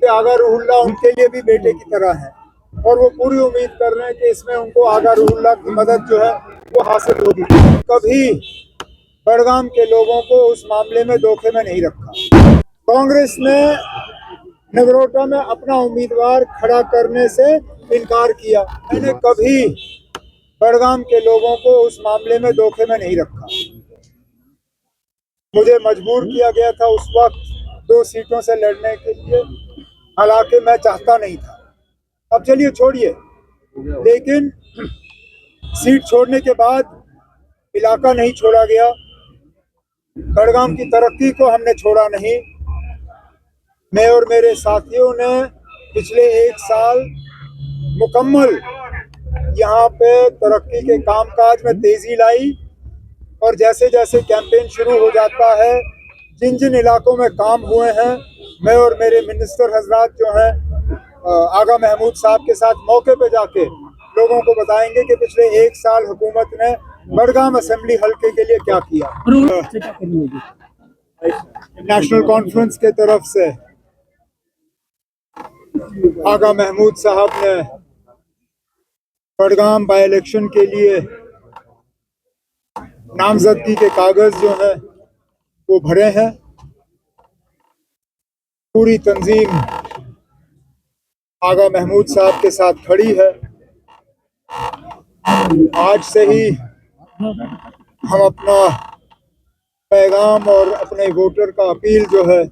कि आगा रूहुल्लाह उनके लिए भी बेटे की तरह है और वो पूरी उम्मीद कर रहे हैं कि इसमें उनको आगा रूहुल्लाह की मदद जो है वो हासिल होगी। कभी बड़गाम के लोगों को उस मामले में धोखे में नहीं रखा। कांग्रेस ने नगरोटा में अपना उम्मीदवार खड़ा करने से इनकार किया। मैंने कभी बड़गाम के लोगों को उस मामले में धोखे में नहीं रखा। मुझे मजबूर किया गया था उस वक्त 2 सीटों से लड़ने के लिए, हालांकि मैं चाहता नहीं था। अब चलिए छोड़िए, लेकिन सीट छोड़ने के बाद इलाका नहीं छोड़ा गया, बड़गाम की तरक्की को हमने छोड़ा नहीं। मैं और मेरे साथियों ने पिछले 1 साल मुकम्मल यहाँ पे तरक्की के कामकाज में तेजी लाई और जैसे जैसे कैंपेन शुरू हो जाता है, जिन जिन इलाकों में काम हुए हैं, मैं और मेरे मिनिस्टर हजरात जो हैं आगा महमूद साहब के साथ मौके पे जाके लोगों को बताएंगे कि पिछले 1 साल हुकूमत ने बड़गाम असेंबली हल्के के लिए क्या किया। नेशनल कॉन्फ्रेंस के तरफ से आगा महमूद साहब ने बड़गाम बाई इलेक्शन के लिए नामजदगी के कागज जो है वो भरे हैं। पूरी तंजीम आगा महमूद साहब के साथ खड़ी है। आज से ही हम अपना पैगाम और अपने वोटर का अपील जो है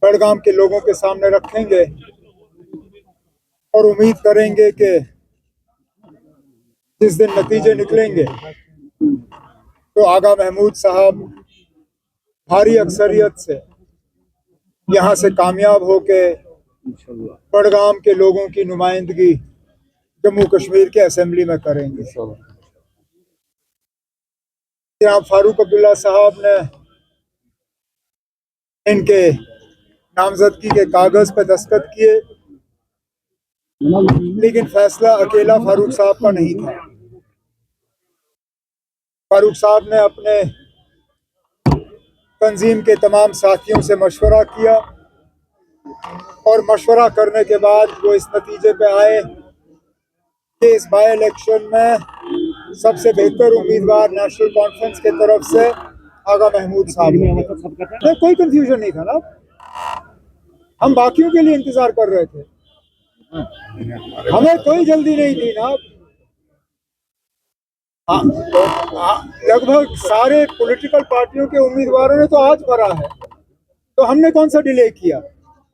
बड़गाम के लोगों के सामने रखेंगे और उम्मीद करेंगे कि जिस दिन नतीजे निकलेंगे तो आगा महमूद साहब भारी अक्सरियत से यहाँ से कामयाब होके बड़गाम के लोगों की नुमाइंदगी जम्मू कश्मीर के असेंबली में करेंगे। जनाब फारूक अब्दुल्ला साहब ने इनके नामजदगी के कागज पर दस्तखत किए, लेकिन फैसला अकेला फारूक साहब का नहीं था। फारूक साहब ने अपने तंजीम के तमाम साथियों से मशवरा किया और मशवरा करने के बाद वो इस नतीजे पे आए कि इस बाई इलेक्शन में सबसे बेहतर उम्मीदवार नेशनल कॉन्फ्रेंस के तरफ से आगा महमूद साहब ने। कोई कंफ्यूजन नहीं था ना, हम बाकियों के लिए इंतजार कर रहे थे, हमें कोई जल्दी नहीं थी ना। लगभग सारे पॉलिटिकल पार्टियों के उम्मीदवारों ने तो आज भरा है, तो हमने कौन सा डिले किया।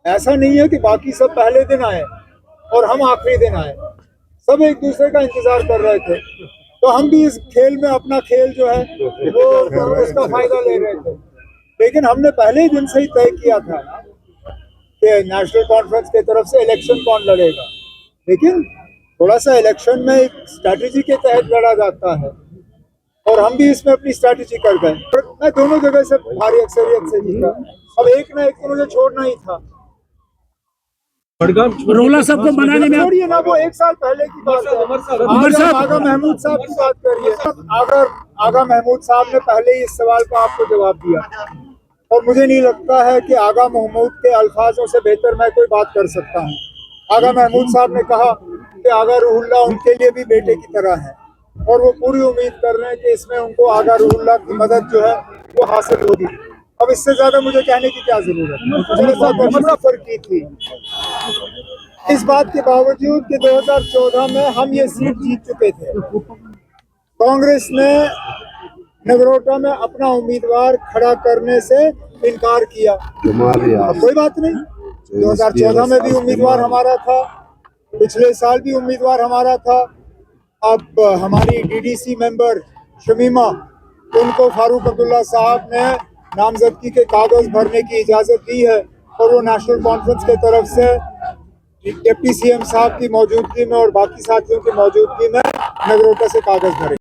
ऐसा नहीं है कि बाकी सब पहले दिन आए और हम आखिरी दिन आए, सब एक दूसरे का इंतजार कर रहे थे। तो हम भी इस खेल में अपना खेल जो है वो उसका फायदा ले रहे थे, लेकिन हमने पहले ही दिन से ही तय किया था कि नेशनल कॉन्फ्रेंस की तरफ से इलेक्शन कौन लड़ेगा। लेकिन थोड़ा सा इलेक्शन में एक स्ट्रैटेजी के तहत लड़ा जाता है और हम भी इसमें अपनी स्ट्रैटेजी कर गए। मैं दोनों जगह से भारी अक्सरियत से जीता, अब एक ना एक तो मुझे छोड़ना ही था। रोला साहब को बनाने में छोड़िए ना, वो 1 साल पहले की बात है। आगा महमूद साहब की बात करिए। आगा महमूद साहब ने पहले ही इस सवाल का आपको जवाब दिया और मुझे नहीं लगता है कि आगा महमूद के अल्फाजों से बेहतर मैं कोई बात कर सकता हूँ। आगा महमूद साहब ने कहा कि आगा रूहुल्लाह उनके लिए भी बेटे की तरह है और वो पूरी उम्मीद कर रहे हैं कि इसमें उनको आगा रूहुल्लाह की मदद जो है वो हासिल होगी। अब इससे ज्यादा मुझे कहने की क्या जरूरत है। मेरे साथ बहुत सफर की थी, इस बात के बावजूद कि 2014 में हम ये सीट जीत चुके थे। कांग्रेस ने नगरोटा में अपना उम्मीदवार खड़ा करने से इनकार किया। अब कोई बात नहीं, 2014 में भी उम्मीदवार हमारा था, पिछले साल भी उम्मीदवार हमारा था। अब हमारी डीडीसी मेंबर शमीमा, उनको फारूक अब्दुल्ला साहब ने नामजदगी के कागज भरने की इजाजत दी है और वो नेशनल कॉन्फ्रेंस के तरफ से डिप्टी सीएम साहब की मौजूदगी में और बाकी साथियों की मौजूदगी में नगरोटा से कागज भरे।